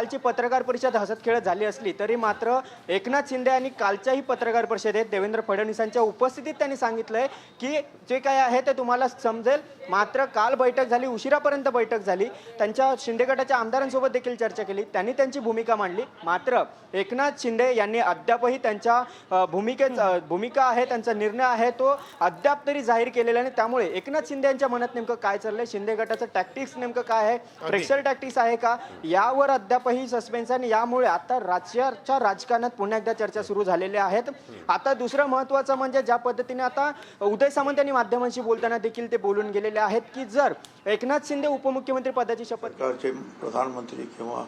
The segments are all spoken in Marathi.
कालची पत्रकार परिषद हसत खेळत झाली असली तरी मात्र एकनाथ शिंदे यांनी कालच्याही पत्रकार परिषदेत देवेंद्र फडणवीसांच्या उपस्थितीत त्यांनी सांगितलंय की जे काय आहे ते तुम्हाला समजेल। मात्र काल बैठक झाली, उशिरापर्यंत बैठक झाली, त्यांच्या शिंदे गटाच्या आमदारांसोबत देखील चर्चा केली, त्यांनी त्यांची भूमिका मांडली। मात्र एकनाथ शिंदे यांनी अद्यापही त्यांच्या भूमिका आहे, त्यांचा निर्णय आहे तो अद्याप तरी जाहीर केलेला नाही। त्यामुळे एकनाथ शिंदे यांच्या मनात नेमकं काय चाललंय, शिंदे गटाचं टॅक्टिक्स नेमकं काय आहे, प्रेशर टॅक्टिक्स आहे का, यावर अद्यापही सस्पेन्स आहे। यामुळे आता राज्याच्या राजकारणात पुन्हा एकदा चर्चा सुरू झालेल्या आहेत। आता दुसरं महत्त्वाचं म्हणजे ज्या पद्धतीने आता उदय सामंत यांनी माध्यमांशी बोलताना देखील ते बोलून गेलेले आहेत की जर एकनाथ शिंदे उपमुख्यमंत्री पदाची शपथ सरकारचे प्रधानमंत्री किंवा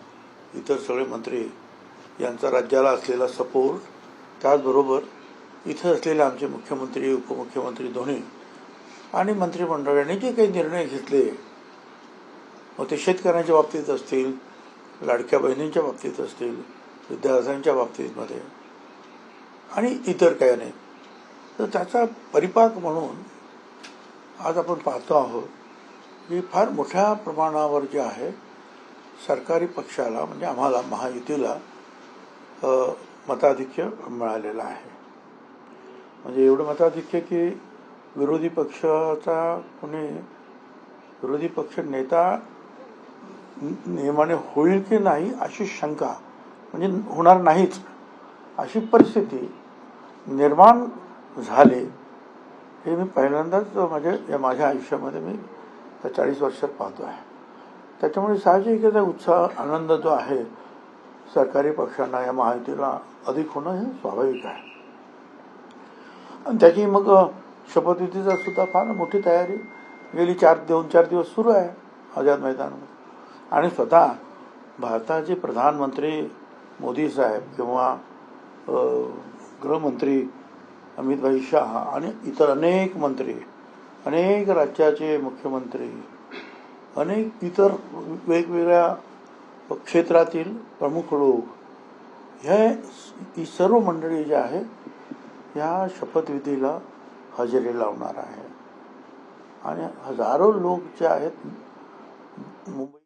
इतर सगळे मंत्री यांचा राज्याला असलेला सपोर्ट, त्याचबरोबर इथं असलेले आमचे मुख्यमंत्री उपमुख्यमंत्री दोन्ही आणि मंत्रिमंडळाने जे काही निर्णय घेतले, मग ते शेतकऱ्यांच्या बाबतीत असतील, लाडक्या बहिणींच्या बाबतीत असतील, विद्यार्थ्यांच्या बाबतीमध्ये आणि इतर काही नाही, तर त्याचा परिपाक म्हणून आज आपण पाहतो आहोत की फार मोठ्या प्रमाणावर जे आहे सरकारी पक्षाला म्हणजे आम्हाला महायुतीला मताधिक्य मिळालेलं आहे। म्हणजे एवढं मताधिक्य की विरोधी पक्ष नेता नियमाने होईल की नाही अशी शंका, म्हणजे होणार नाहीच अशी परिस्थिती निर्माण झाली, हे मी पहिल्यांदाच माझ्या आयुष्यामध्ये मी 40 वर्षात पाहतो आहे। त्याच्यामुळे साहजिक उत्साह आनंद जो आहे सरकारी पक्षांना या महायुतीला अधिक होणं हे स्वाभाविक आहे। आणि त्याची मग शपथविधीचा सुद्धा फार मोठी तयारी गेली 2-4 दिवस सुरू आहे आझाद मैदानामध्ये। आणि स्वतः भारताचे प्रधानमंत्री मोदी साहेब किंवा गृहमंत्री अमित भाई शाह आणि इतर अनेक मंत्री, अनेक राज्याचे मुख्यमंत्री, अनेक इतर वेगवेगळ्या क्षेत्रातील प्रमुख लोक, ही सर्व मंडळी जी आहे ह्या शपथविधीला हजेरी लावणार आहे। आणि हजारो लोक जे आहेत मुंबई